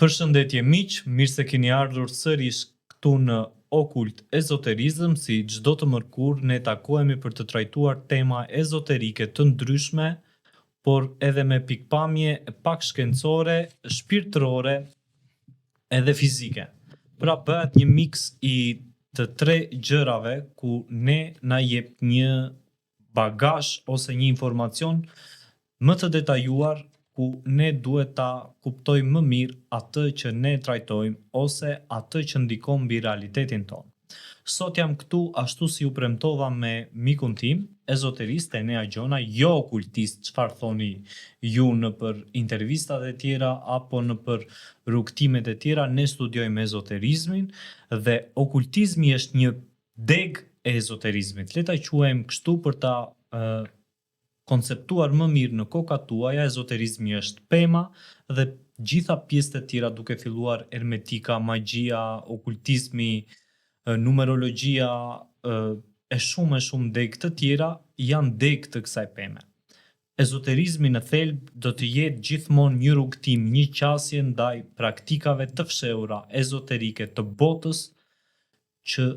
Përshëndetje miq, mirë se keni ardhur sërish këtu në Okult Ezoterizëm. Si çdo të mërkur ne takohemi për të trajtuar tema ezoterike të ndryshme, por edhe me pikpamje pak shkencore, shpirtërore edhe fizike. Pra bëhet një mix i të tre gjërave ku ne na jep një bagazh ose një informacion më të detajuar ku ne duhet ta kuptojmë më mirë atë që ne trajtojmë ose atë që ndikon mbi realitetin tonë. Sot jam këtu ashtu si u premtova me mikun tim, ezoterist Enea Gjona, jo okultist, çfarë thoni ju në për intervistat e tjera apo në për rrugtimet e tjera. Ne studiojmë ezoterizmin dhe okultizmi është një deg e ezoterizmit. Le ta quajmë kështu për ta konceptuar më mirë në kokat tuaja. Ezoterizmi është pema dhe gjitha pjesët e tjera, duke filluar ermetika, magjia, okultizmi, numerologjia e shumë deg të tjera janë deg të kësaj peme. Ezoterizmi në thelb do të jetë gjithmonë një rrugtim, një qasje ndaj praktikave të fshehura ezoterike të botës që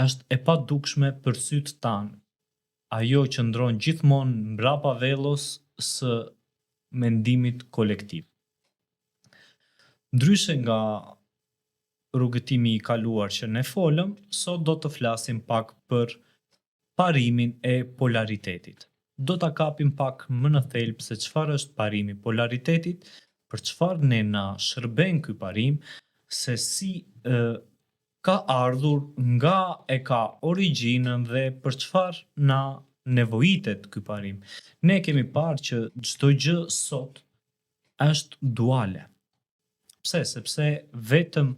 është e padukshme për sytë tanë. Ajo që ndron gjithmonë mbrapa vellos së mendimit kolektiv. Ndryshe nga rrugëtimi i kaluar që ne folëm, sot do të flasim pak për parimin e polaritetit. Do ta kapim pak më në thelb se çfarë është parimi i polaritetit, për çfarë ne na shërben ky parim, se si ka ardhur, nga e ka origjinën dhe për çfarë na nevojitet ky parim. Ne kemi parë që çdo gjë sot është duale. Pse? Sepse vetëm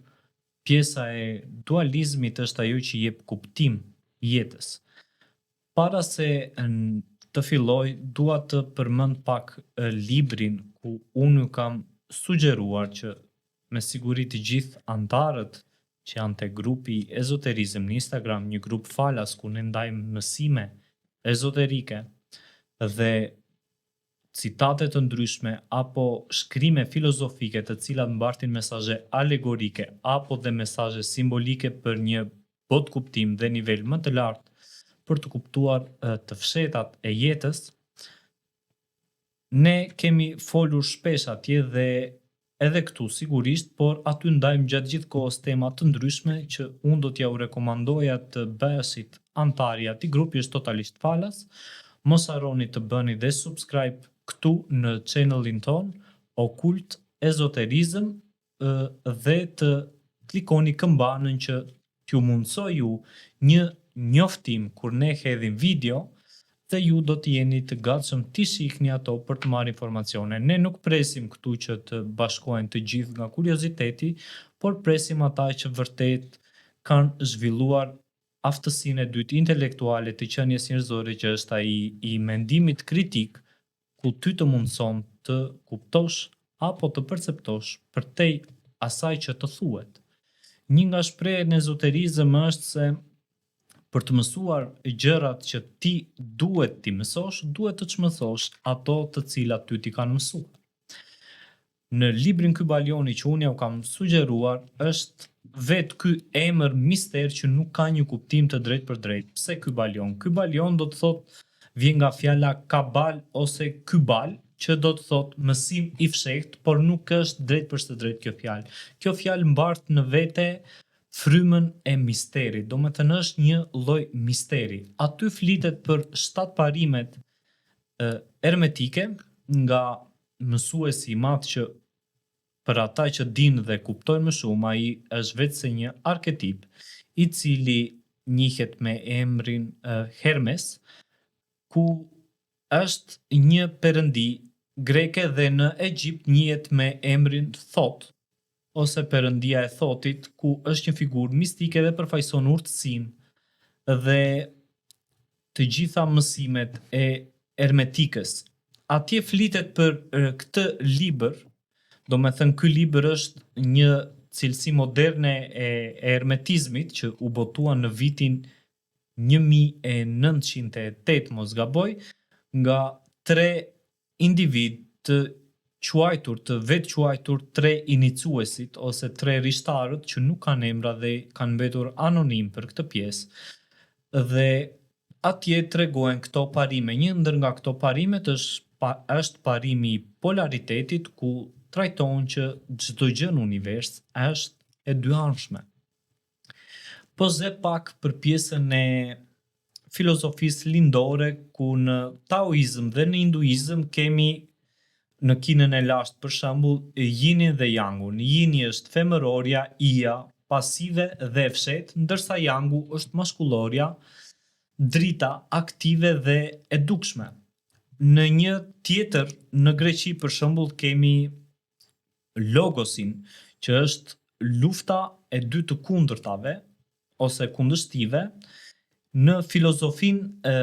pjesa e dualizmit është ajo që jep kuptim jetës. Para se të filloj, dua të përmend pak librin ku unë ju kam sugjeruar që me siguri të gjithë antarët që janë te grupi Ezoterizëm në Instagram, një grup falas ku ne ndajmë mësime ezoterike dhe citate të ndryshme apo shkrime filozofike të cilat mbartin mesazhe alegorike apo dhe mesazhe simbolike për një botë kuptim dhe nivel më të lartë për të kuptuar të fshehtat e jetës. Ne kemi folur shpesh atje dhe edhe këtu sigurisht, por aty ndajmë gjatë gjithë kohës tema të ndryshme që unë do t'ja u rekomandoja të bëheshit antarja të grupi, është totalisht falas. Mos harroni të bëni dhe subscribe këtu në channelin ton Okult Ezoterizëm dhe të klikoni këmbanën që t'ju mundsoj ju një njoftim kur ne hedhim video dhe ju do të jeni të gatshëm t'i shihni ato për të marrë informacione. Ne nuk presim këtu që të bashkohen të gjithë nga kurioziteti, por presim ata që vërtet kanë zhvilluar aftësinë e dytë intelektuale të qenies njerëzore, që është ai i mendimit kritik, ku ty të mundson të kuptosh apo të perceptosh përtej asaj që të thuhet. Një nga shprehjet në ezoterizëm është se për të mësuar gjërat që ti duhet t'i mësosh, duhet të çmësosh ato të cilat ty t'i kanë mësuar. Në librin Kybalioni që unë ja u kam sugjeruar, është vetë ky emër mister që nuk ka një kuptim të drejtë për drejtë. Pse Kybalion? Kybalion do të thotë, vjen nga fjala kabal ose kybal, që do të thotë mësim i fshehtë, por nuk është drejt për së drejt kjo fjalë. Kjo fjalë mbart në vete frymën e misterit, do me thënë është një lloj misteri. Aty flitet për 7 parimet ermetike nga mësuesi i madh që për ata që dinë dhe kuptojnë më shumë, ai është vetë se një arketip i cili njihet me emrin Hermes, ku është një perëndi greke dhe në Egjipt njihet me emrin Thot, ose perëndia e Thotit, ku është një figurë mistike dhe përfaqëson urtësinë dhe të gjitha mësimet e ermetikës. Atje flitet për këtë libër, do me thënë ky libër është një cilësi moderne e ermetizmit që u botua në vitin 1908, mos gaboj, nga 3 individ të quajtur, të vetë quajtur tre inicuesit ose tre rishtarët që nuk kanë emra dhe kanë mbetur anonim për këtë pjesë. Dhe atje tregojnë këto parime. Një ndër nga këto parimet është parimi i polaritetit, ku trajton që çdo gjë në univers është e dyanshme. Po ze pak për pjesën e filozofisë lindore, ku në taoizëm dhe në hinduizëm kemi në kinën e lashtë për shembull yinin dhe yangun. Yini është femërorja, ija, pasive dhe e fshehtë, ndërsa yangu është maskullorja, drita, aktive dhe e dukshme. Në një tjetër, në Greqi për shembull kemi logosin, që është lufta e dy të kundërtave ose kundërshtive. Në filozofinë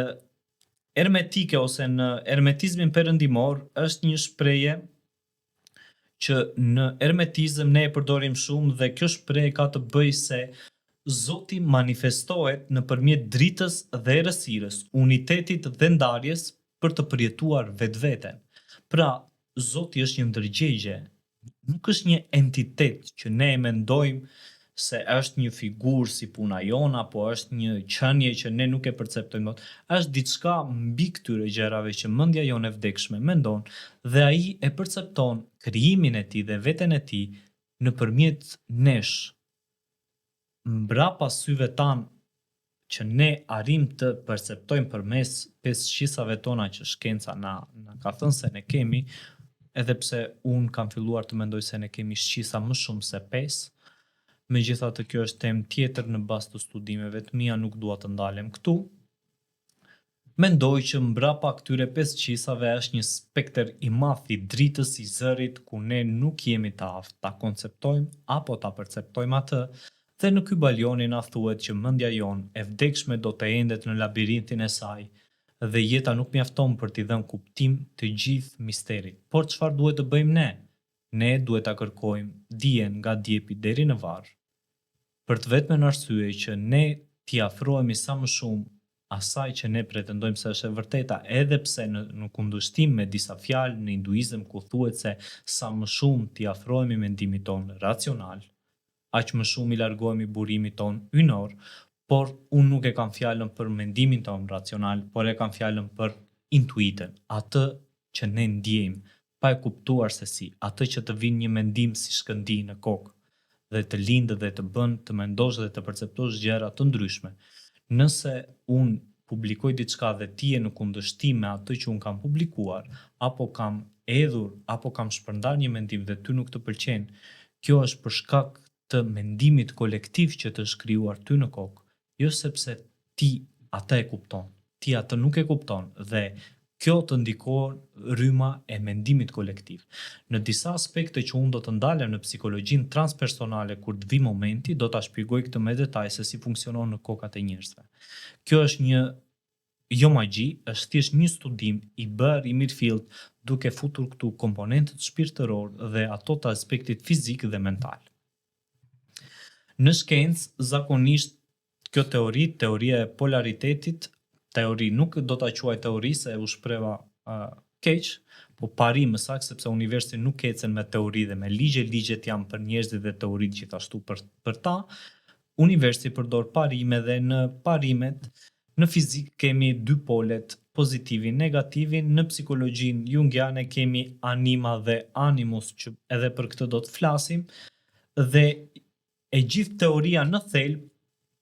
hermetike ose në hermetizmin perëndimor është një shprehje që në hermetizëm ne e përdorim shumë, dhe kjo shprehje ka të bëjë se Zoti manifestohet nëpërmjet dritës dhe errësirës, unitetit dhe ndarjes për të përjetuar vetveten. Pra, Zoti është një ndërgjegje, nuk është një entitet që ne e mendojmë se është një figurë si puna jona, apo është një qenie që ne nuk e perceptojmë dot. Është diçka mbi këtyre gjërave që mendja jonë e vdekshme mendon, dhe ai e percepton krijimin e tij dhe veten e tij nëpërmjet nesh, mbrapa syve tan, që ne arrim të perceptojmë përmes pesë shqisave tona që shkenca na ka thënë se ne kemi, edhe pse unë kam filluar të mendoj se ne kemi shqisa më shumë se pesë. Megjithatë, kjo është temë tjetër në bazë të studimeve të mia, nuk dua të ndalem këtu. Mendoj që mbrapa këtyre pesë qisave është një spektër i madh i dritës, i zërit, ku ne nuk jemi të aftë ta konceptojmë apo ta perceptojmë atë, dhe në ky balionin na thuhet që mendja jonë e vdekshme do të endet në labirintin e saj, dhe jeta nuk mjafton për t'i dhënë kuptim të gjithë misterit. Por çfarë duhet të bëjmë ne? Ne duhet ta kërkojmë dijen nga djepi deri në varr, për të vetmen arsye që ne t'i afrohemi sa më shumë asaj që ne pretendojmë se është e vërteta, edhe pse në kundërshtim me disa fjalë në hinduizëm ku thuhet se sa më shumë t'i afrohemi mendimit tonë racional, aq më shumë i largohemi burimit tonë ynor. Por unë nuk e kam fjalën për mendimin tonë racional, por e kam fjalën për intuitën, atë që ne ndjejmë, pa e kuptuar se si, atë që të vinë një mendim si shkëndi në kokë, dhe të lindë dhe të bën të mendosh dhe të perceptosh gjëra të ndryshme. Nëse unë publikoj diçka dhe ti je në kundërshtim me atë që unë kam publikuar, apo kam edhur, apo kam shpërndar një mendim dhe ty nuk të pëlqen, kjo është për shkak të mendimit kolektiv që të shkrijuar ty në kokë, jo sepse ti atë e kupton, ti atë nuk e kupton, dhe kjo të ndikon rryma e mendimit kolektiv. Në disa aspekte që unë do të ndalem në psikologjinë transpersonale kur të vi momenti, do ta shpjegoj këtë me detaj se si funksionon në kokat e njerëzve. Kjo është një jo magji, është thjesht një studim i bërë i mirëfillt duke futur këtu komponentët shpirtëror dhe ato të aspektit fizik dhe mental. Në shkencë, zakonisht kjo teoria e polaritetit, teori nuk do ta quaj teori se u shpreva keq, po parim më saktë, sepse universi nuk ecën me teori dhe me ligje, ligjet janë për njerëzit dhe teoritë gjithashtu për ta. Universi përdor parime, dhe në parimet në fizik kemi dy polet, pozitivin, negativin. Në psikologjinë jungiane kemi anima dhe animus, që edhe për këtë do të flasim, dhe e gjithë teoria në thelb,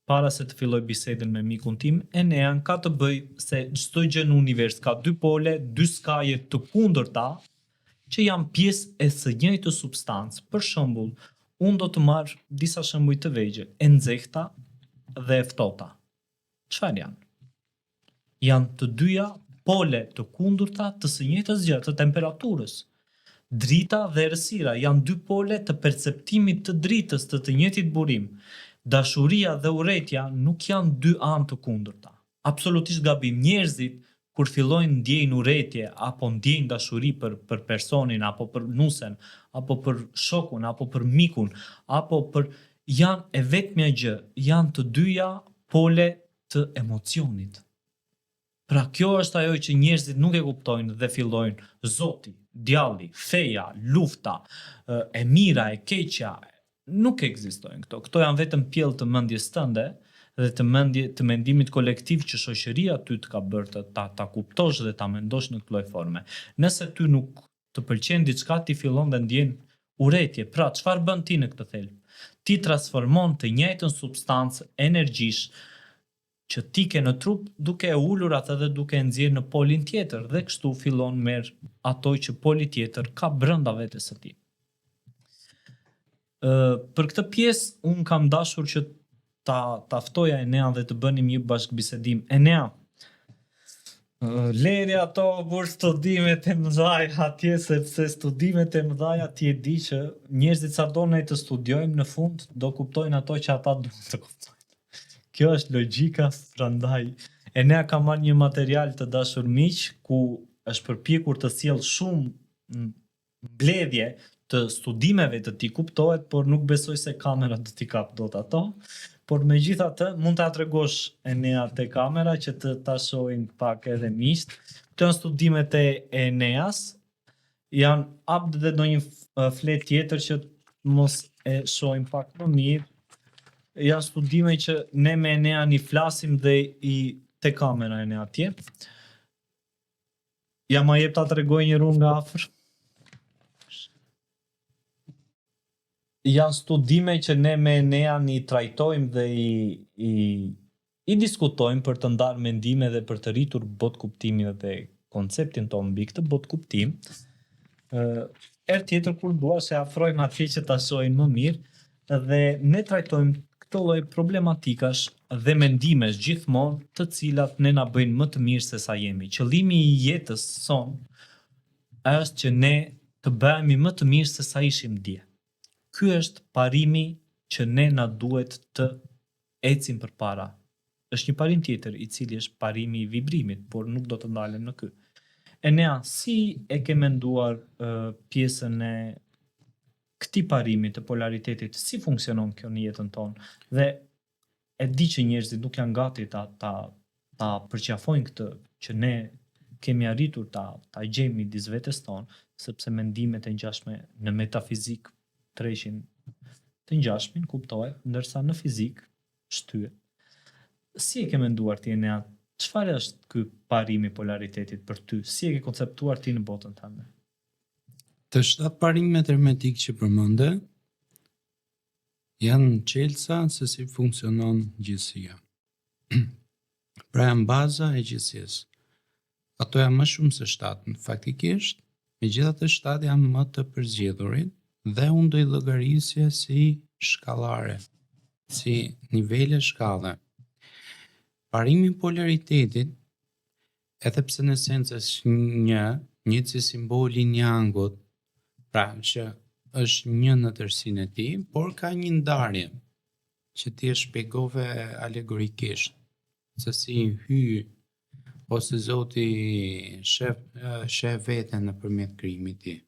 para se të filloj bisedën me mikun tim, Enean, ka të bëj se çdo gjë në univers ka dy pole, dy skaje të kundërta, që janë pjesë e së njëjtës substancë. Për shembull, unë do të marr disa shembuj të vegjël, e nxehta dhe e ftohta. Çfarë janë? Janë të dyja pole të kundërta të së njëjtës gjë, të temperaturës. Drita dhe errësira janë dy pole të perceptimit të dritës, të njëjtit burim. Dashuria dhe urrejtja nuk janë dy anë të kundërta. Absolutisht gabim. Njerëzit kur fillojnë ndjejnë urrejtje apo ndjejnë dashuri për personin, apo për nusen, apo për shokun, apo për mikun, apo për janë e vetmja gjë, janë të dyja pole të emocionit. Pra kjo është ajo që njerëzit nuk e kuptojnë dhe fillojnë Zoti, djalli, feja, lufta, e mira, e keqja, nuk ekzistojnë këto. Këto janë vetëm pjellë të mendjes tënde dhe të mendimit kolektiv që shoqëria ty të ka bërë ta kuptosh dhe ta mendosh në këtë lloj forme. Nëse ty nuk të pëlqen diçka, ti fillon dhe ndjen urrëtie. Pra, çfarë bën ti në këtë thelb? Ti transformon të njëjtën substancë energjish që ti ke në trup duke e ulur atë dhe duke e nxjerrë në polin tjetër dhe kështu fillon merr ato që poli tjetër ka brenda vetes së tij. Për këtë pjesë un kam dashur që ta ftoja Enean dhe të bënim një bashkëbisedim. Enea, leri ato për studimet e mëdhaja atje, sepse studimet e mëdhaja ti e di që njerëzit sa do ne të studiojmë në fund do kuptojnë ato që ata duan të kuptojnë. Kjo është logjika, prandaj Enea ka marrë një material të dashur miq ku është përpjekur të sjellë shumë mbledhje të studimeve të ti kuptohet, por nuk besoj se kamera do t'i kap dot ato. Por megjithatë mund ta tregosh Enea te kamera që ta shohin pak edhe miqt. Këto janë studimet e Eneas. Janë hap dhe ndonjë flet tjetër që mos e shohim pak më mirë. Janë studime që ne me Enean i flasim dhe i te kamera Enea atje. Ja ma jep ta tregoj një rrugë nga afër. Janë studime që ne me Enean i trajtojmë dhe i diskutojmë për të ndarë mendime dhe për të rritur botë kuptimin dhe konceptin tonë mbi këtë botë kuptim. Herë tjetër kur dua se afrojmë atje që ta shohin më mirë dhe ne trajtojmë këto lloj problematikash dhe mendimesh gjithmonë të cilat ne na bëjnë më të mirë se sa jemi. Qëllimi i jetës son është që ne të bëhemi më të mirë se sa ishim dje. Ky është parimi që ne na duhet të ecim përpara. Është një parim tjetër i cili është parimi i vibrimit, por nuk do të ndalem në ky. Enea, si e ke menduar pjesën e këtij parimi të polaritetit, si funksionon kjo në jetën tonë? Dhe e di që njerëzit nuk janë gati ta përqafojnë këtë që ne kemi arritur ta gjejmë midis vetes tonë, sepse mendimet e ngjashme në metafizik treshin të ngjashmin, kuptohet, ndërsa në fizik shtyhet. Si e ke menduar ti Enea? Çfarë është ky parimi i polaritetit për ty? Si e ke konceptuar ti në botën tënde? Të 7 parimet hermetik që përmende janë çelësa se si funksionon gjithësia. Pra janë baza e gjithësisë. Ato janë më shumë se 7, faktikisht, megjithatë 7 janë më të përzgjedhurit dhe unë do i llogarisja si shkallare, si nivele shkalle. Parimi i polaritetit, edhe pse në esencë është një si simboli një angut, pra që është një në tërësinë e tij, por ka një ndarje që ti e shpjegove alegorikisht, se si hy ose Zoti sheh veten nëpërmjet krijimit të tij.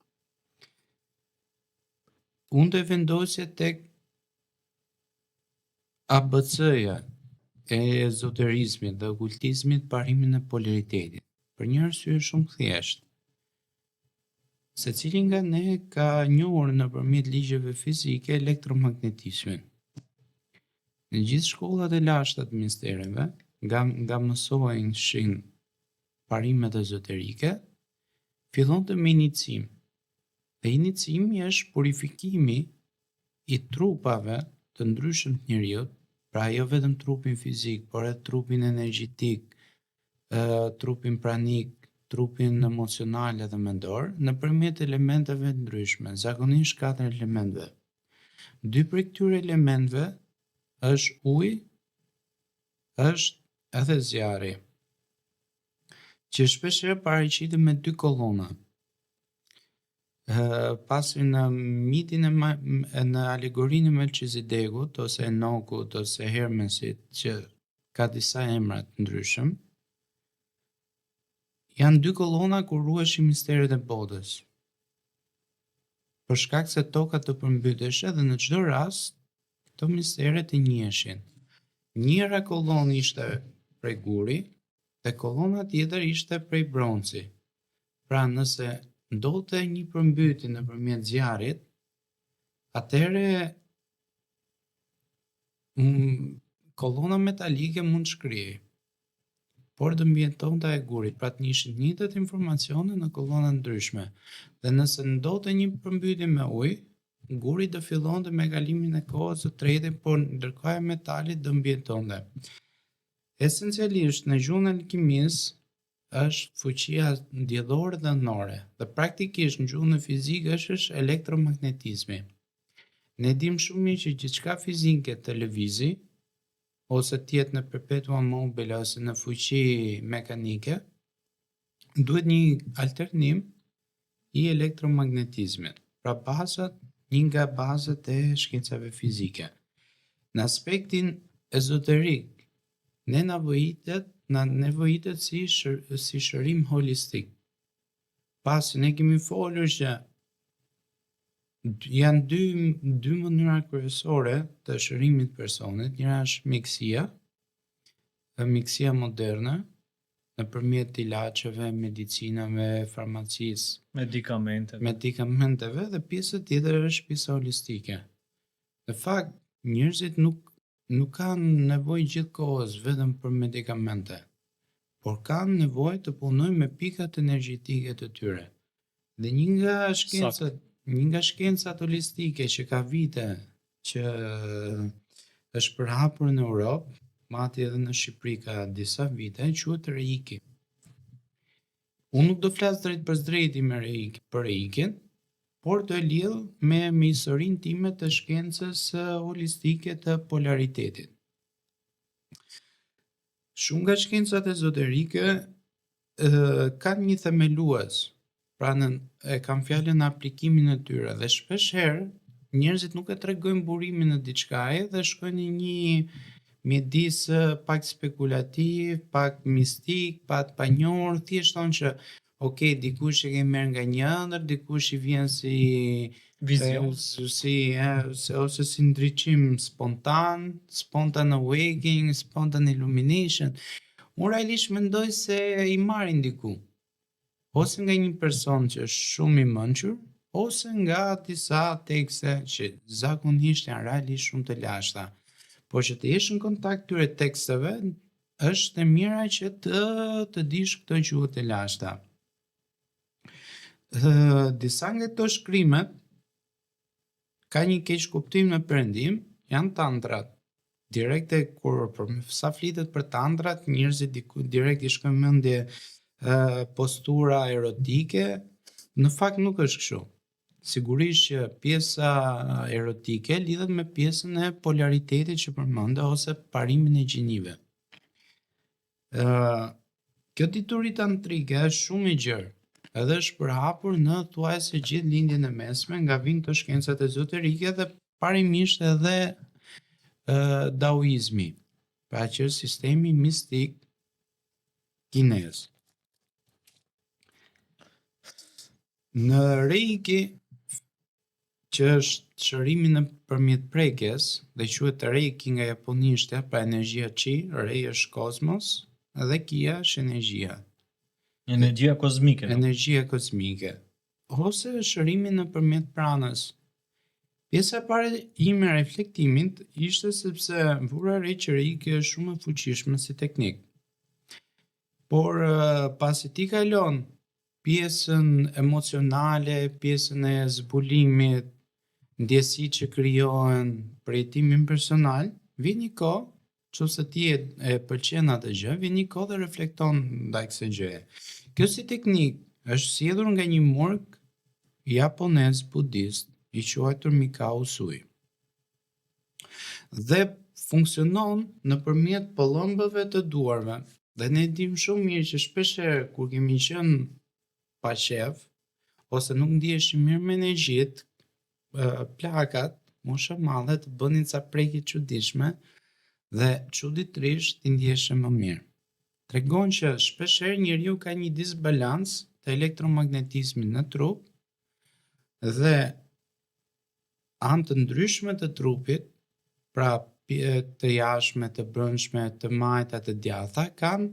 Unë do e vendosje tek ABC-ja e ezoterizmit dhe okultizmit parimin e polaritetit, për një arsye shumë thjeshtë. Secili nga ne ka njohur nëpërmjet ligjeve fizike elektromagnetismin. Në gjithë shkollat e lashta të mistereve, nga mësoheshin parimet ezoterike, fillonte me inicim. Dhe inicimi është purifikimi i trupave të ndryshëm të njerëzit, pra jo vetëm trupin fizik, por edhe trupin energjetik, trupin pranik, trupin emocional dhe mendor, nëpërmjet elementeve të ndryshme, zakonisht 4 elementeve. 2 prej këtyre elementeve është uji, është edhe zjarri, që shpeshherë paraqitet me 2 kollona. Pasi në mitin në alegorinë e Melchizedekut ose Enokut ose Hermesit, që ka disa emra të ndryshëm, janë 2 kollona ku ruheshin misteret e botës. Për shkak se toka të përmbyteshe dhe në çdo rast këto mistere të njiheshin. Njëra kollonë ishte prej guri dhe kollona tjetër ishte prej bronci. Pra nëse ndodhte një përmbytje nëpërmjet zjarrit, atëherë kolona metalike mund shkrijej, por do mbijetonte e gurit, pra të njëshin të njëjtat informacione në kolona ndryshme. Dhe nëse ndodhte një përmbytje me ujë, guri do fillonte me kalimin e kohës së tretë, por ndërkohë e metalit do mbijetonte. Esencialisht në gjuhën e alkimisë është fuqia diellore dhe anore, dhe praktikisht në gjuhën e fizikës është elektromagnetizmi. Ne dim shumë mirë që gjithçka fizike të lëvizi, ose tjetë në perpetuum mobile ose në fuqi mekanike, duhet një alternim i elektromagnetizmit. Pra një nga bazat e shkencave fizike. Në aspektin ezoterik, ne nevojitet si shërim holistik. Pasi ne kemi folur që janë dy mënyra kryesore të shërimit personit. Njëra është mjekësia moderne, nëpërmjet ilaçeve, medicinave, farmacisë, medikamenteve, dhe pjesa tjetër është pjesa holistike. Në fakt, njerëzit nuk kanë nevojë gjithkohës vetëm për medikamente, por kanë nevojë të punojnë me pikat energjetike të tyre. Dhe një nga shkencat holistike që ka vite që është përhapur në Europë, madje edhe në Shqipëri ka disa vite, quhet Reiki. Unë nuk do flas drejt për drejti për Reikin, por do e lidh me historinë time të shkencës holistike të polaritetit. Shumë nga shkencat ezoterike kanë një themelues, pra e kanë fjalën në aplikimin e tyre, dhe shpesh herë njerëzit nuk e tregojnë burimin e diçkaje dhe shkojnë në një mjedis pak spekulativ, pak mistik, pak panjohur, thjesht thonë që okay, dikush e ke merr nga një ëndër, dikush i vjen si vizion, ose si ndriçim spontan awakening, spontan illumination. Unë realisht mendoj se i marrin diku, ose nga një person që është shumë i mençur, ose nga disa tekste që zakonisht janë realisht shumë të lashta. Por që të jesh në kontakt këtyre teksteve, është e mira që të dish këto gjuhë të lashta. Disa nga këto shkrimet ka një keq kuptim në perëndim, janë tantrat. Direkte kur sa flitet për tantrat, njerëzit direkt i shkojnë mendje postura erotike. Në fakt nuk është kështu. Sigurisht që pjesa erotike lidhet me pjesën e polaritetit që përmenda, ose parimin e gjinive. Kjo dituri tantrike është shumë e gjerë, edhe është përhapur në thuajse gjithë lindjen e mesme, nga vijnë këto shkencat ezoterike dhe parimisht edhe daoizmi, pra që është sistemi mistik kinez. Në Reiki, që është shërimi nëpërmjet prekjes, dhe quhet Reiki nga japonishtja, pra energjia chi, Rei është kozmos, dhe Kia është energjia. Energjia kozmike. Ose shërimi nëpërmjet pranës. Pjesa e parë ime e reflektimit ishte sepse vura re që Reiki është shumë e fuqishme si teknik. Por pasi ti kalon pjesën emocionale, pjesën e zbulimit, ndjesitë që krijohen, përjetimin personal, vjen një kohë, nëse ti e pëlqen atë gjë, vjen një kohë dhe reflekton ndaj kësaj gjëje. Kjo si teknik është sjellur nga një murg japonez budist i quajtur Mikao Usui. Dhe funksionon nëpërmjet pëllëmbëve të duarve. Dhe ne dim shumë mirë që shpeshherë kur kemi qenë pa qef, ose nuk ndiheshim mirë me energjitë, plakat, mosha e madhe të bënin ca prekje çuditshme dhe çuditërisht ti ndiheshe më mirë. Tregon që shpeshherë njeriu ka një disbalans të elektromagnetizmit në trup dhe anë të ndryshme të trupit, pra të jashtme, të brendshme, të majta, të djatha, kanë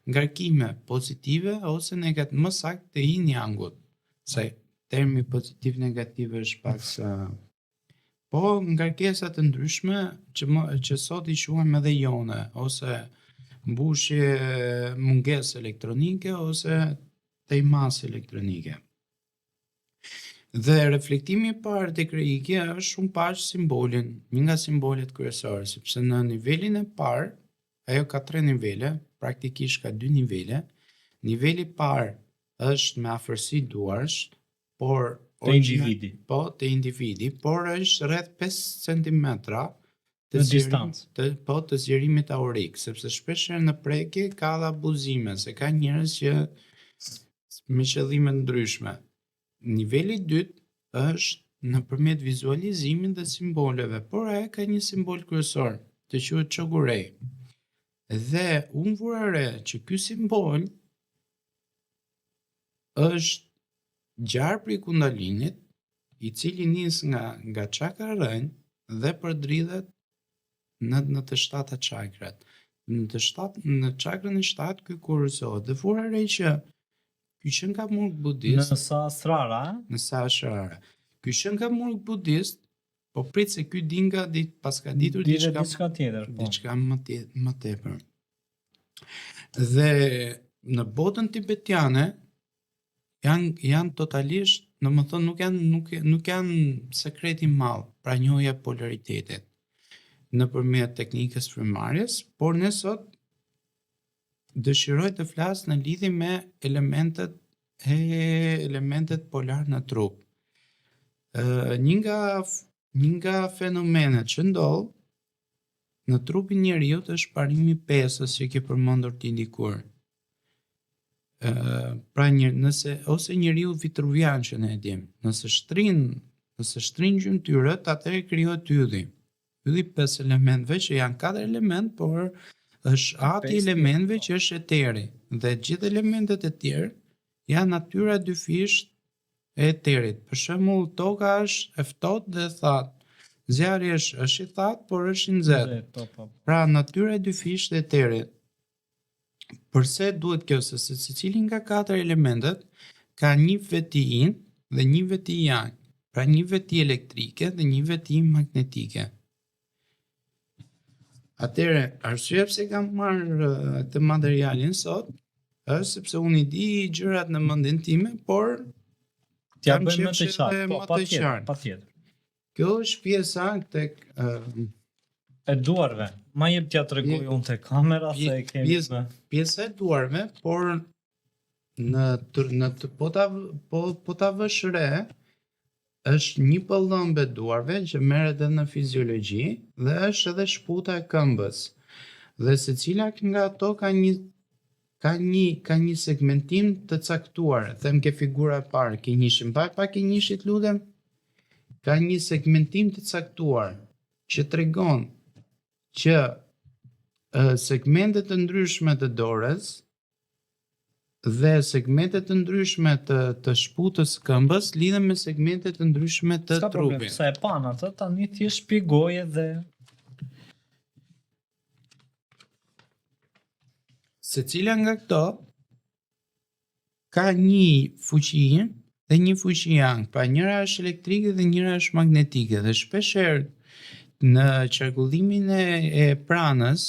ngarkime pozitive ose negative, më saktë të yin yangut, se termi pozitiv negativ është pak sa po ngarkesa të ndryshme që sot I quajmë edhe jone ose mbushje mungesë elektronike ose tejmasë elektronike. Dhe reflektimi I parë tek reikja është shumë pash simbolin, një nga simbolet kryesore, sepse në nivelin e parë, ajo ka 3 nivele, praktikisht ka 2 nivele. Niveli I parë është me afërsi duarsh, por Të individi. Të individi, por është rreth 5 cm në distancë. Të zgjerimit aurik, sepse shpeshherë në prekje ka dhe abuzime, se ka njerëz që me qëllime ndryshme. Niveli I dytë është nëpërmjet vizualizimit dhe simboleve, por ai ka një simbol kryesor, të quhet çogurej. Dhe unë vura re që ky simbol është gjarë prej kundalinit, I cili nis nga çakra rënjë dhe përdridhet në të 7 çakrat. Në çakrën e 7 ky kurorëzohet. Dhe vura re që ky qen kamurg budist Në Sahasrara, në Sahasrara. Ky qen kamurg budist, po prit se ky dinga pas ka ditur diçka tjetër. Diçka më tepër. Dhe në botën tibetiane janë totalisht, domethënë nuk janë sekret I madh pra njohja e polaritetit nëpërmjet teknikës frymarrjes, por ne sot dëshiroj të flas në lidhje me elementet polar në trup. Një nga fenomenet që ndodh në trupin njeriut është parimi I pesës që ke përmendur ti dikur. Pra nëse ose njeriu vitruvian që ne e dim, nëse shtrin gjymtyrët, atëherë krijohet ylli. Ylli 5 elementëve që janë 4 element, por është ati elementëve që është eteri, dhe gjithë elementet e tjerë janë natyra dyfisht e eterit. Për shembull, toka është e ftohtë dhe e thatë. Zjarri është I thatë, por është I nxehtë. Pra natyra e dyfisht e eterit. Përse duhet kjo, se secili nga 4 elementet ka një veti yin dhe një veti yang, pra një veti elektrike dhe një veti magnetike. Atëre, arsyeja pse kam marrë këtë materialin sot është sepse unë I di gjërat në mendjen time, por t'ja bëjmë më të qartë, patjetër. Kjo është pjesa tek e duarve. Ma jep t'ja tregoj unë te kamera se e kemi pjesa e duarve, por po ta vësh re, është një pëllëmbë e duarve që merret edhe në fiziologji dhe është edhe shputa e këmbës. Dhe secila nga ato ka një segmentim të caktuar. Them ke figura e parë, ke njëshin pak e njëshit lutem. Ka një segmentim të caktuar që tregon që segmentet të ndryshme të dorës dhe segmentet të ndryshme të shputës këmbës lidhen me segmentet të ndryshme të trupit. Sa e pan atë, tani thjesht shpjegoje dhe secila nga këto ka një fuqi dhe një fuqi yang, pra njëra është elektrike dhe njëra është magnetike, dhe shpeshherë në qarkullimin e pranës,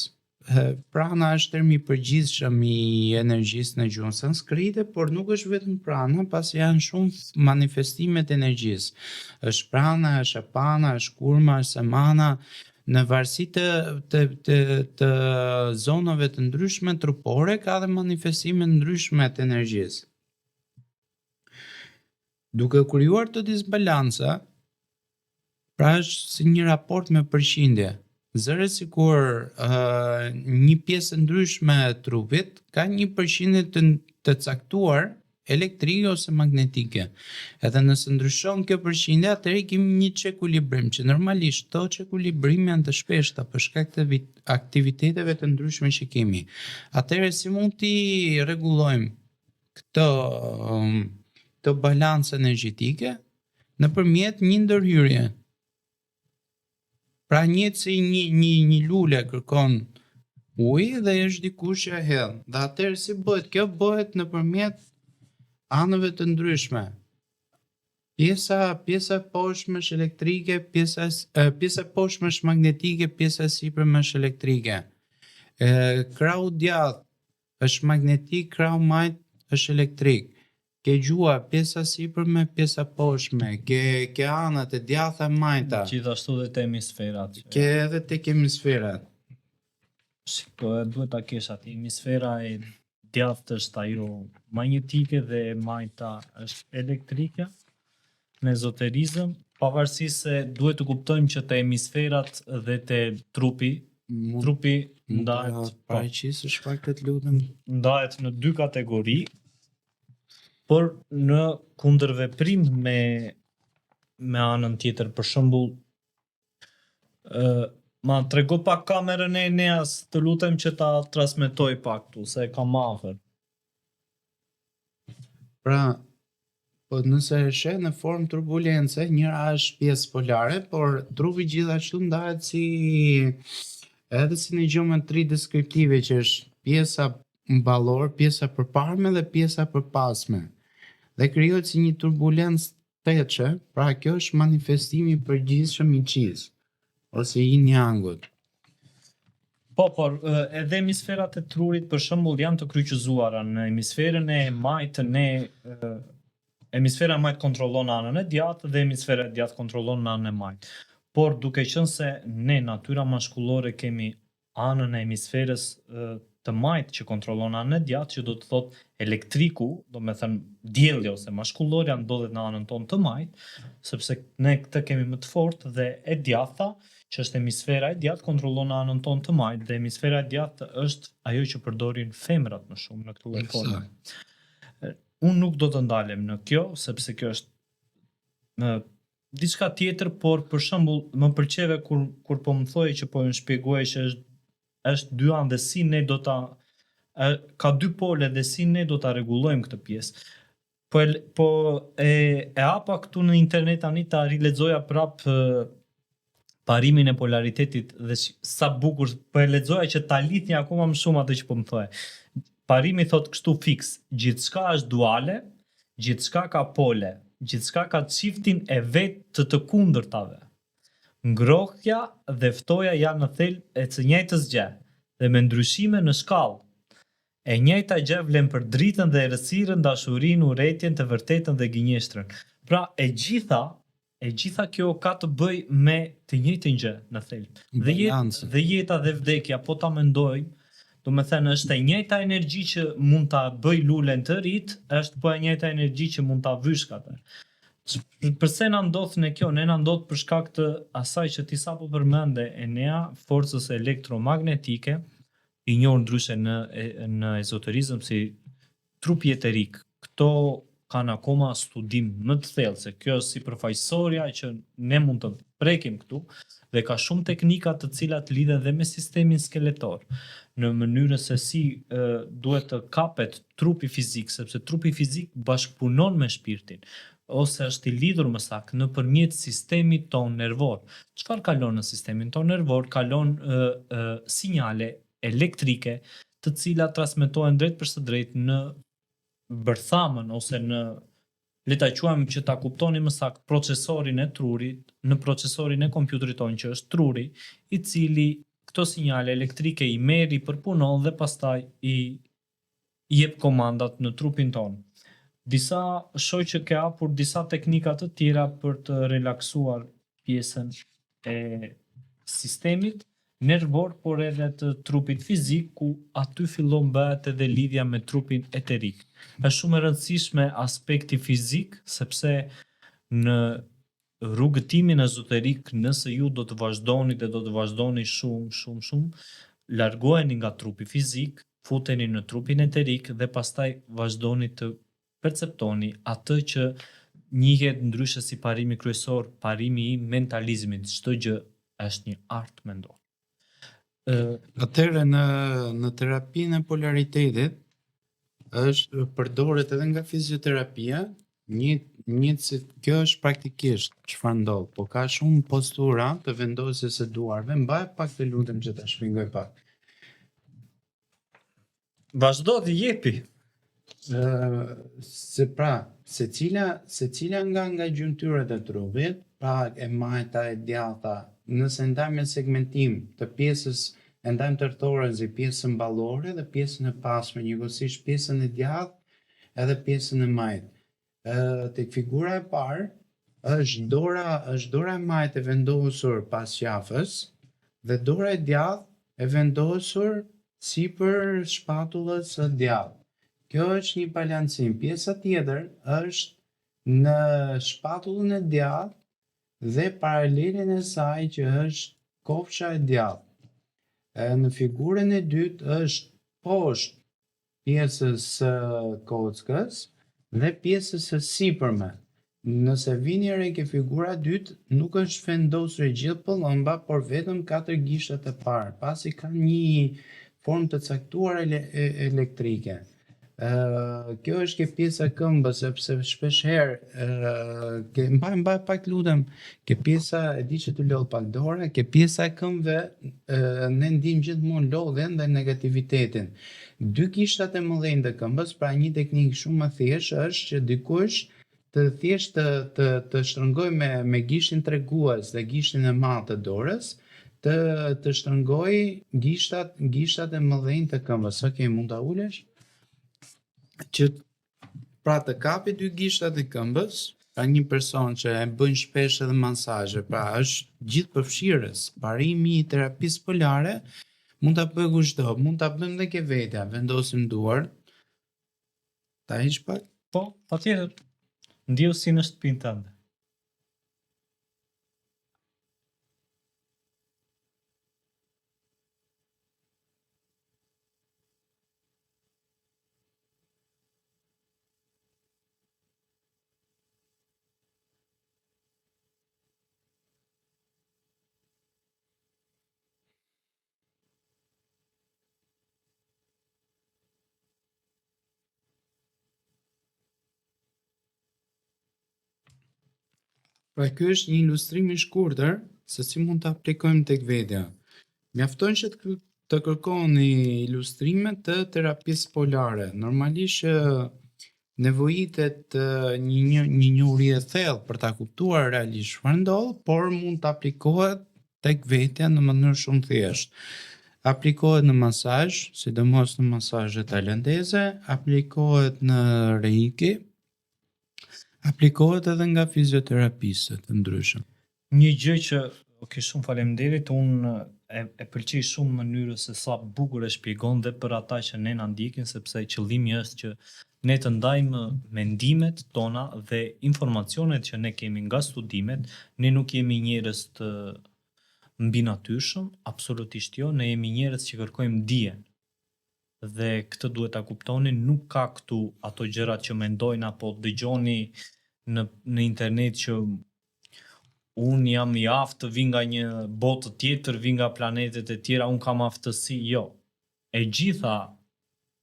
prana është termi I përgjithshëm I energjisë në gjuhën sanskrite, por nuk është vetëm prana, pasi janë shumë manifestimet e energjisë. Është prana, është apana, është kurma, është samana, në varësi të zonave të ndryshme trupore ka dhe manifestime ndryshme të energjisë. Duke krijuar të disbalanca, pra është si një raport me përqindje. Zëre sikur një pjesë ndryshme e trupit ka një përqindje të caktuar elektrike ose magnetike. Edhe nëse ndryshon kjo përqindje, atëherë kemi një çekuilibrim, që normalisht këto çekuilibrim janë të shpeshta për shkak të aktiviteteve të ndryshme që kemi. Atëherë si mund t'i rregullojmë këtë balancë energjetike nëpërmjet një ndërhyrje. Pra njëtë si një lule kërkon ujë dhe është dikush që e hedh. Dhe atëherë si bëhet kjo, bëhet nëpërmjet anëve të ndryshme. Pjesa e poshtme është elektrike, pjesa e poshtme është magnetike, pjesa e sipërme është elektrike. Krahu djathtë është magnetik, krahu majt është elektrik. Ke gjua, pjesa sipërme, pjesa poshtme, ke anët e djathta e majta. Gjithashtu dhe te hemisferat. Ke edhe tek hemisferat. Duhet ta kesh aty. Hemisfera e djathtë është ajo magnetike dhe e majta është elektrike. Në ezoterizëm, pavarësisht se duhet të kuptojmë që te hemisferat dhe te trupi ndahet paraqisësh pak të lutem. Ndahet në dy kategori, por në kundërveprim me anën tjetër. Për shembull, ma trego pak kamerën e Eneas, të lutem që ta transmetoj pak tu, se e kam afër. Pra, po nëse e sheh në formë turbulence, njëra është pjesë polare, por trupi gjithashtu ndahet edhe si një gjeometri deskriptive që është pjesa mballor, pjesa përparme dhe pjesa përpasme. Dhe krijohet si një turbulencë teçe, pra kjo është manifestimi i përgjithshëm i qis ose yin yangut. Por edhe hemisferat e trurit për shembull janë të kryqëzuara në hemisferën e majtë hemisfera e majtë kontrollon anën e djathtë dhe hemisfera e djathtë kontrollon anën e majtë. Por duke qenë se ne natyra maskullore kemi anën e hemisferës të majtë që kontrollon anën e djathtë, që do të thotë elektriku, do me thënë dielli ose maskullorja ndodhet në anën tonë të majtë, sepse ne këtë kemi më të fortë, dhe e djathta, që është hemisfera e djathtë, kontrollon anën tonë të majtë, dhe hemisfera e djathtë është ajo që përdorin femrat më shumë në këtë lloj forme. Unë nuk do të ndalem në kjo, sepse kjo është diçka tjetër, por për shembull më pëlqeve kur po më thoje që po më shpjegoje që është dy anë dhe si ne do ta ka dy pole dhe si ne do ta rregullojmë këtë pjesë. Po e hapa këtu në internet tani ta rilexoja prap parimin e polaritetit dhe sa bukur po e lexoja që ta lidhni akoma më shumë atë që po më thoje. Parimi thot kështu fiks: gjithçka është duale, gjithçka ka pole, gjithçka ka çiftin e vet të kundërtave. Ngrohja dhe ftoja janë në thelb e të njëjtës gjë dhe me ndryshime në shkallë. E njëjta gjë vlen për dritën dhe errësirën, dashurinë, urrëtitjen, të vërtetën dhe gënjeshtrën. Pra e gjitha kjo ka të bëj me të njëjtën gjë në thelb. Dhe jeta dhe vdekja, po ta mendojmë, do me thënë është e njëjta energji që mund ta bëj lulen të rrit, është po e njëjta energji që mund ta vysh katër. Përse na ndodh në kjo? Ne na ndodh për shkak të asaj që ti sapo përmende, Enea, forcës elektromagnetike, i njohur ndryshe në ezoterizëm si trupi eterik. Këto kanë akoma studim më të thellë, se kjo është si përfaqësorja që ne mund të prekim këtu, dhe ka shumë teknika të cilat lidhen dhe me sistemin skeletor, në mënyrën se si duhet të kapet trupi fizik, sepse trupi fizik bashkëpunon me shpirtin, ose është i lidhur më saktë nëpërmjet sistemit ton nervor. Çfarë kalon në sistemin ton nervor? Kalon sinjale elektrike, të cilat transmetohen drejt për së drejtë në bërthamën ose në, le ta quajmë që ta kuptoni më saktë, procesorin e trurit, në procesorin e kompjuterit tonë që është truri, i cili këto sinjale elektrike i merr, i përpunon dhe pastaj i jep komandat në trupin tonë. Disa shoh që ke hapur disa teknika të tjera për të relaksuar pjesën e sistemit nervor, por edhe të trupit fizik, ku aty fillon bëhet edhe lidhja me trupin eterik. Është shumë e rëndësishme aspekti fizik, sepse në rrugëtimin ezoterik, nëse ju do të vazhdoni dhe do të vazhdoni shumë, largoheni nga trupi fizik, futeni në trupin eterik dhe pastaj vazhdoni të perceptoni atë që njihet ndryshe si parimi kryesor, parimi i mentalizmit. Çdo gjë është një art mendor. Atëherë në terapinë e polaritetit është përdoret edhe nga fizioterapia, se kjo është praktikisht çfarë ndodh, po ka shumë postura të vendosjes së duarve. Mbaj pak të lutem që ta shpjegoj pak. Vazhdo të jepi. Se pra, secila nga gjymtyrët e trupit, pra e majta e djatha, nëse ndajmë në segmentim të pjesës e ndajmë tërthore si pjesën ballore dhe pjesën e pasme, njëkohësisht pjesën e djathtë edhe pjesën e majtë. Tek figura e parë është dora e majtë e vendosur pas qafës dhe dora e djathtë e vendosur sipër shpatullës së djathtë. Kjo është një balancim. Pjesa tjetër është në shpatullën e djathtë dhe paralelin e saj që është kofsha e djathtë. Në figurën e dytë është poshtë pjesës së kockës dhe pjesës së sipërme. Nëse vini re ke figura e dytë, nuk është vendosur e gjithë pëllëmba, por vetëm 4 gishtat e parë, pasi ka një formë të caktuar elektrike. Kjo është ke pjesa e këmbës, sepse shpesh herë mbaj pak lutem, ke pjesa e di që të lodh pak dora, ke pjesa e këmbëve ne ndijmë gjithmonë lodhen dhe negativitetin. 2 gishtat e mëdhenj të këmbës, pra një teknikë shumë më thjeshtë është që dikush të thjesht të shtrëngoj me gishtin tregues dhe gishtin e madh të dorës, të shtrëngoj gishtat e mëdhenj të këmbës. Okej, mund ta ulesh? Që pra të kapi 2 gishtat e këmbës, pra një person që e bën shpesh edhe masazhe, pra është gjithë përfshirës, parimi i terapisë polare, mund ta bëj kushdo, mund ta bëjmë dhe ke vetja, vendosim duart, ta hiq pak? Po, patjetër. Ndihu si në shtëpinë tënde. Pra ky është një ilustrim i shkurtër se si mund të aplikojmë tek vetja. Mjafton që të kërkoni ilustrime të terapisë polare. Normalisht nevojitet një njohuri e thellë për ta kuptuar realisht çfarë ndodh, por mund të aplikohet tek vetja në mënyrë shumë thjeshtë. Aplikohet në masazh, sidomos në masazhe tajlandeze, aplikohet në reiki, aplikohet edhe nga fizioterapistët të ndryshëm. Një gjë që, shumë faleminderit, unë e pëlqej shumë mënyrën se sa bukur e shpjegon dhe për ata që ne na ndjekin, sepse qëllimi është që ne të ndajmë mendimet tona dhe informacionet që ne kemi nga studimet. Ne nuk jemi njerëz të mbi natyrshëm, absolutisht jo, ne jemi njerëz që kërkojmë dijen. Dhe këtë duhet ta kuptoni, nuk ka këtu ato gjërat që mendojnë apo dëgjoni në internet që unë jam i aftë të vi nga një botë tjetër, vi nga planetet e tjera, unë kam aftësi, jo. E gjitha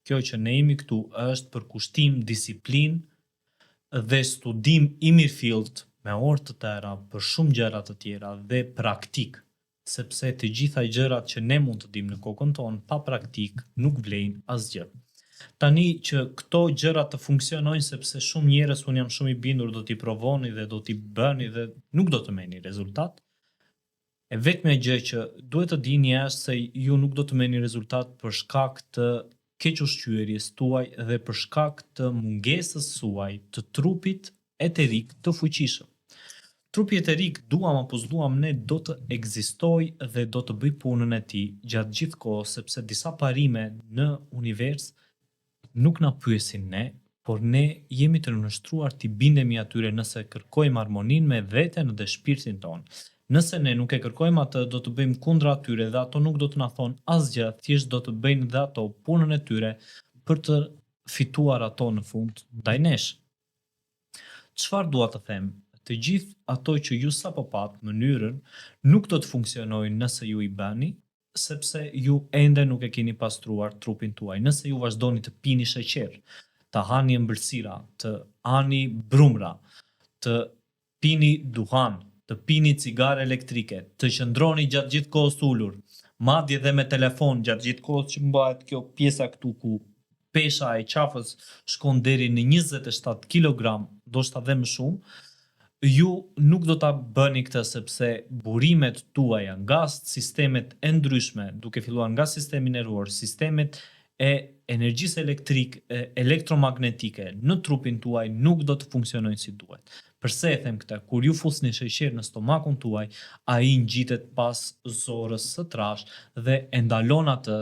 kjo që ne jemi këtu është për kushtim, disiplinë dhe studim i mirëfillt me orë të tëra për shumë gjëra të tjera dhe praktik, sepse të gjitha gjërat që ne mund të dimë në kokën tonë pa praktik nuk vlejnë asgjë. Tani që këto gjëra të funksionojnë, sepse shumë njerëz, unë jam shumë i bindur, do t'i provoni dhe do t'i bëni dhe nuk do të merrni rezultat. E vetmja gjë që duhet të dini është se ju nuk do të merrni rezultat për shkak të keq-ushqyerjes tuaj dhe për shkak të mungesës suaj të trupit eterik të fuqishëm. Trupi eterik, duam apo s'duam ne, do të ekzistojë dhe do të bëj punën e tij gjatë gjithë kohës, sepse disa parime në univers nuk na pyesin ne, por ne jemi të nështruar t'i bindemi atyre nëse kërkojmë harmoninë me veten dhe shpirtin tonë. Nëse ne nuk e kërkojmë atë, do të bëjmë kundra atyre dhe ato nuk do të na thonë asgjë, thjesht do të bëjnë dhe ato punën e tyre për të fituar ato në fund ndaj nesh. Çfarë dua të them? Të gjithë ato që ju sapo pat mënyrën nuk do të funksionojnë nëse ju i bëni, sepse ju ende nuk e keni pastruar trupin tuaj. Nëse ju vazhdoni të pini sheqer, të hani ëmbëlsira, të hani brumra, të pini duhan, të pini cigare elektrike, të qëndroni gjatë gjithë kohës ulur, madje dhe me telefon gjatë gjithë kohës që mbahet kjo pjesa këtu ku pesha e qafës shkon deri në 27 kg, ndoshta dhe më shumë, ju nuk do ta bëni këtë sepse burimet tuaja nga sistemet e ndryshme, duke filluar nga sistemi nervor, sistemet e energjisë elektromagnetike në trupin tuaj nuk do të funksionojnë si duhet. Pse e them këtë? Kur ju fusni sheqer në stomakun tuaj, ai ngjitet pas zorës së trash dhe e ndalon atë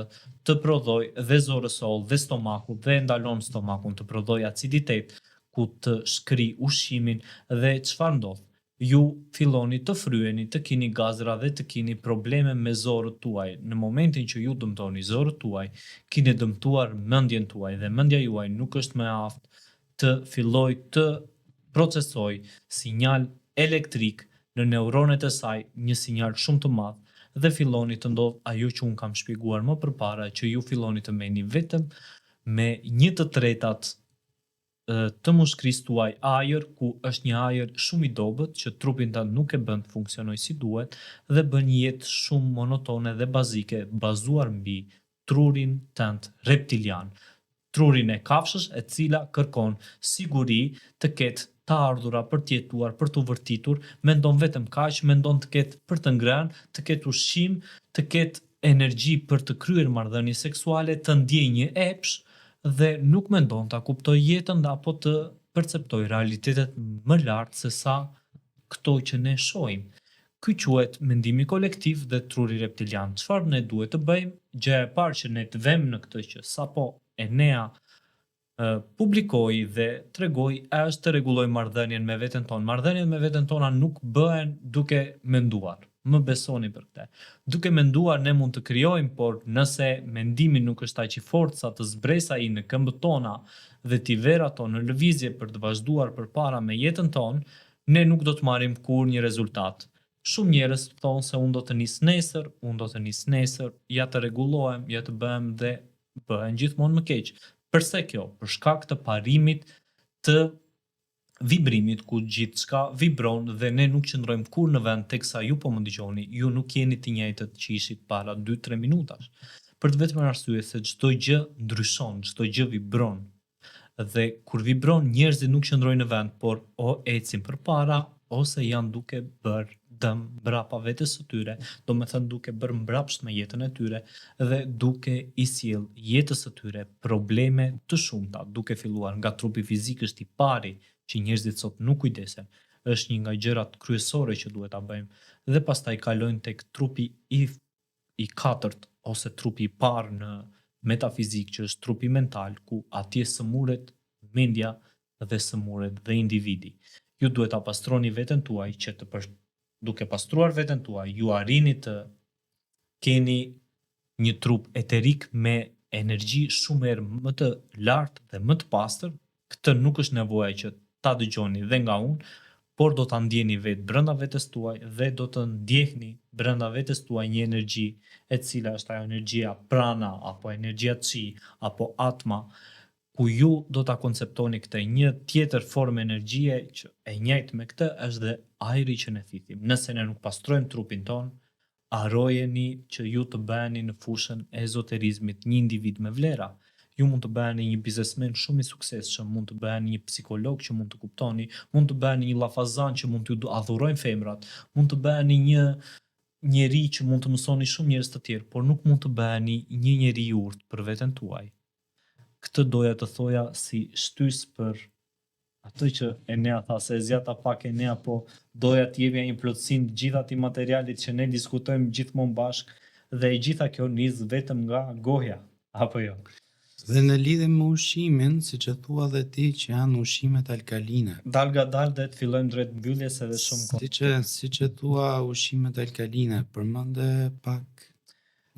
të prodhoj dhe zorës soll dhe stomaku dhe e ndalon stomakun të prodhoj aciditet ku të shkri ushqimin dhe çfarë ndodh? Ju filloni të fryheni, të keni gazra dhe të keni probleme me zorët tuaj. Në momentin që ju dëmtoni zorët tuaj, keni dëmtuar mendjen tuaj dhe mendja juaj nuk është më aftë të filloj të procesoj sinjal elektrik në neuronet e saj, një sinjal shumë të madh dhe filloni të ndodh ajo që un kam shpjeguar më përpara, që ju filloni të merrni vetëm me 1/3 të mushkrisë tuaj ajër, ku është një ajër shumë i dobët që trupin tënd nuk e bën të funksionojë si duhet dhe bën një jetë shumë monotone dhe bazike, bazuar mbi trurin tënd reptilian. Trurin e kafshës e cila kërkon siguri, të ketë të ardhura për të jetuar, për të vërtitur, mendon vetëm kaq, mendon të ketë për të ngrënë, të ketë ushqim, të ketë energji për të kryer marrëdhënie seksuale, të ndjejë një epsh dhe nuk mendon ta kuptoj jetën dhe apo të perceptoj realitetet më lart se sa këto që ne shohim. Ky quhet mendimi kolektiv dhe truri reptilian. Çfarë ne duhet të bëjmë? Gjëja e parë që ne të vëmë në këtë që sapo Enea publikoi dhe tregoi është të rregullojmë marrëdhënien me veten tonë. Marrëdhëniet me veten tona nuk bëhen duke menduar. Më besoni për këtë. Duke menduar ne mund të krijojmë, por nëse mendimi nuk është aq i fortë sa të zbresë ai në këmbët tona dhe t'i verë ato në lëvizje për të vazhduar përpara me jetën tonë, ne nuk do të marrim kurrë një rezultat. Shumë njerëz thonë se unë do të nis nesër, unë do të nis nesër, ja të rregullohem, ja të bëhem dhe bëhen gjithmonë më keq. Përse kjo? Për shkak të parimit të vibrimit ku gjithçka vibron dhe ne nuk qëndrojmë kurrë në vend teksa ju po më dëgjoni, ju nuk jeni të njëjtët që ishit para 2-3 minutash. Për të vetëm arsye se çdo gjë ndryshon, çdo gjë vibron. Dhe kur vibron, njerëzit nuk qëndrojnë në vend, por o ecin përpara ose janë duke bërë dëm mbrapa vetes së tyre, do me thënë duke bërë mbrapsht me jetën e tyre dhe duke i sjell jetës së tyre probleme të shumta, duke filluar nga trupi fizik është i pari që njerëzit sot nuk kujdesen, është një nga gjërat kryesore që duhet ta bëjmë dhe pastaj kalojnë tek trupi i katërt ose trupi i parë në metafizik që është trupi mental, ku atje sëmuret mendja dhe sëmuret dhe individi. Ju duhet ta pastroni veten tuaj që duke pastruar veten tuaj, ju arrini të keni një trup eterik me energji shumë herë më të lartë dhe më të pastër. Këtë nuk është nevoja që ta dëgjoni dhe nga unë, por do ta ndjeni vetë brenda vetes tuaj dhe do të ndjehni brenda vetes tuaj një energji e cila është ajo energjia prana apo energjia chi apo atma, ku ju do ta konceptoni këtë një tjetër formë energjie që e njëjtë me këtë është dhe ajri që ne thithim. Nëse ne nuk pastrojmë trupin ton, harrojeni që ju të bëheni në fushën e ezoterizmit një individ me vlera. Ju mund të bëheni një biznesmen shumë i suksesshëm, mund të bëheni një psikolog që mund të kuptoni, mund të bëheni një llafazan që mund t'ju adhurojnë femrat, mund të bëheni një njeri që mund të mësoni shumë njerëz të tjerë, por nuk mund të bëheni një njeri i urtë për veten tuaj. Këtë doja të thoja si shtys për atë që Enea tha, se zjata pak Enea, po doja të jepja një plotësim të gjithë atij materialit që ne diskutojmë gjithmonë bashkë dhe e gjitha kjo nis vetëm nga goja, apo jo? Dhe në lidhje me ushqimin, siç e thua dhe ti, që janë ushqimet alkaline. Dal nga dal dhe të fillojmë drejt mbylljes edhe shumë kohë. Siç e thua ushqimet alkaline, përmende pak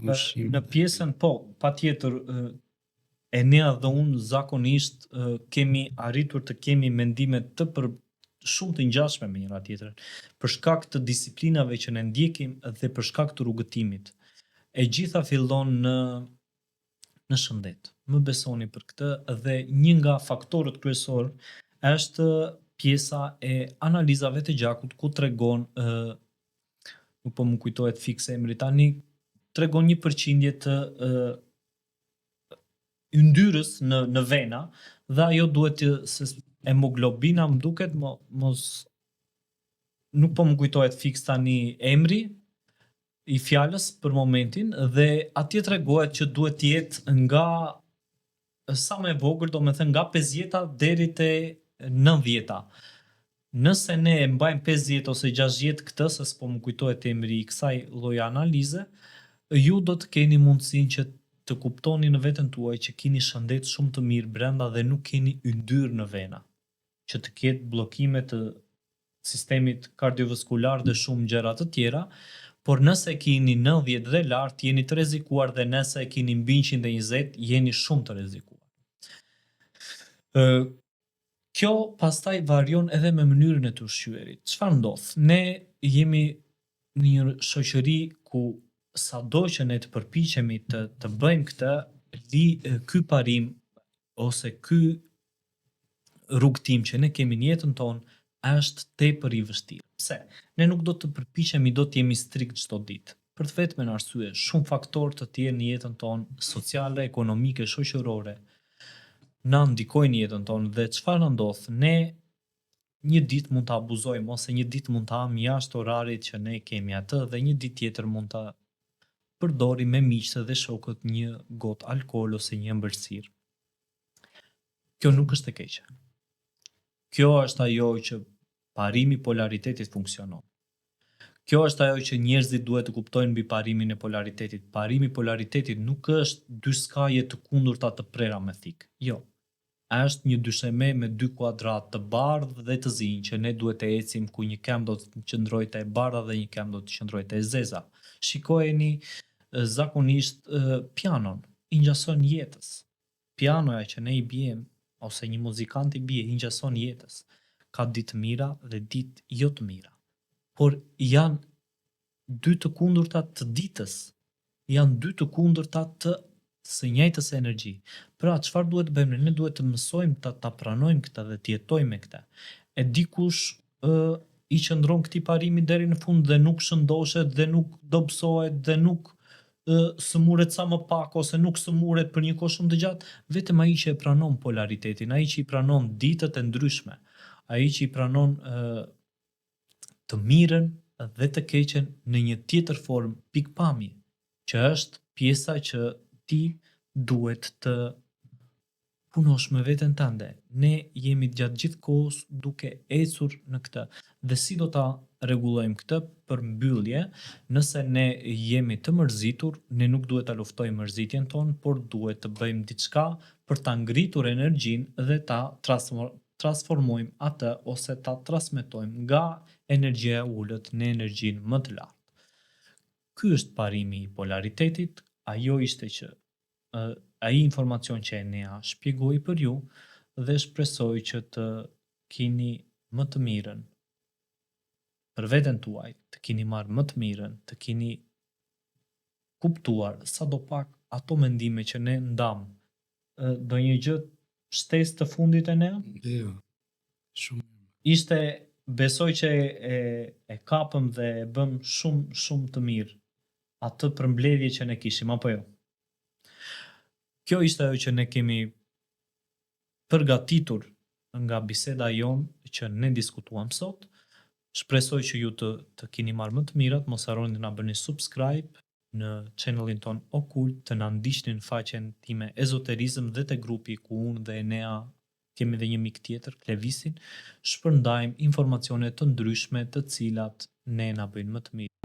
ushqim. Në pjesën po, patjetër Enea dhe unë zakonisht kemi arritur të kemi mendime shumë të ngjashme me njëra tjetrën, për shkak të disiplinave që ne ndjekim dhe për shkak të rrugëtimit. E gjitha fillon në shëndet. Më besoni për këtë dhe një nga faktorët kryesor është pjesa e analizave të gjakut ku tregon nuk po më kujtohet fikse emri tani, tregon një përqindje të yndyrës në vena dhe ajo duhet se hemoglobina më duket mos nuk po më kujtohet fiks tani emri i fjalës për momentin dhe atje tregohet që duhet të jetë nga sa më e vogël, do me thënë nga 50 deri te 90. Nëse ne e mbajmë 50 ose 60 këtë, se s'po më kujtohet emri i kësaj lloji analize, ju do të keni mundësinë që të kuptoni në veten tuaj që keni shëndet shumë të mirë brenda dhe nuk keni yndyrë në vena, që të ketë bllokime të sistemit kardiovaskular dhe shumë gjëra të tjera, por nëse keni 90 dhe lart, jeni të rrezikuar dhe nëse keni mbi 120, jeni shumë të rrezikuar. Kjo pastaj varion edhe me mënyrën e të ushqyerit. Çfarë ndodh? Ne jemi në një shoqëri ku sado që ne të përpiqemi të bëjmë këtë, ky parim ose ky rrugtim që ne kemi në jetën tonë është tepër i vështirë. Pse? Ne nuk do të përpiqemi, do të jemi strikt çdo ditë. Për të vetmen arsye, shumë faktorë të tjerë në jetën tonë, sociale, ekonomike, shoqërore, na ndikojnë në jetën tonë dhe çfarë na ndodh? Ne një ditë mund ta abuzojmë ose një ditë mund ta ham jashtë orarit që ne kemi atë dhe një ditë tjetër mund ta përdorim me miqtë dhe shokët një gotë alkool ose një ëmbëlsirë. Kjo nuk është e keqe. Kjo është ajo që parimi i polaritetit funksionon. Kjo është ajo që njerëzit duhet të kuptojnë mbi parimin e polaritetit. Parimi i polaritetit nuk është dy skaje të kundërta të prera me thik. Jo. Është një dysheme me dy kuadrat të bardhë dhe të zi që ne duhet të ecim ku një këmbë do të qëndrojë te e bardha dhe një këmbë do të qëndrojë te e zeza. Shikojeni zakonisht pianon, i ngjason jetës. Pianoja që ne i biem ose një muzikant i bie, i ngjason jetës. Ka ditë të mira dhe ditë jo të mira. Por janë dy të kundërta të ditës. Janë dy të kundërta të së njëjtës energji. Pra, çfarë duhet të bëjmë? Ne duhet të mësojmë ta pranojmë këtë dhe të jetojmë me këtë. E dikush i qëndron këtij parimi deri në fund dhe nuk shëndoshet dhe nuk dobësohet dhe nuk sëmuret sa më pak ose nuk sëmuret për një kohë shumë të gjatë, vetëm ai që e pranon polaritetin, ai që i pranon ditët e ndryshme, ai që i pranon të mirën dhe të keqen në një tjetër formë pikpamje, që është pjesa që ti duhet të punosh me veten tënde. Ne jemi gjatë gjithë kohës duke ecur në këtë. Dhe si do ta rregullojmë këtë për mbyllje? Nëse ne jemi të mërzitur, ne nuk duhet ta luftojmë mërzitjen tonë, por duhet të bëjmë diçka për ta ngritur energjinë dhe ta transformojmë atë ose ta transmetojmë nga energjia e ulët në energjinë më të lartë. Ky është parimi i polaritetit, ajo ishte që ai informacion që Enea shpjegoi për ju dhe shpresoj që të keni më të mirën për veten tuaj, të keni marrë më të mirën, të keni kuptuar sadopak ato mendime që ne ndam. Do një gjë shtesë të fundit Enea? Jo. Shumë. Ishte, besoj që e kapëm dhe e bëm shumë të mirë atë përmbledhje që ne kishim, apo jo? Kjo ishte ajo që ne kemi përgatitur nga biseda jonë që ne diskutuam sot. Shpresoj që ju të keni marrë më të mirat, mos harroni të na bëni subscribe në channelin ton Okult, të na ndiqni në faqen time Ezoterizëm dhe te grupi ku unë dhe Enea kemi dhe një mik tjetër, Klevisin, shpërndajmë informacione të ndryshme të cilat ne na bëjnë më të mirë.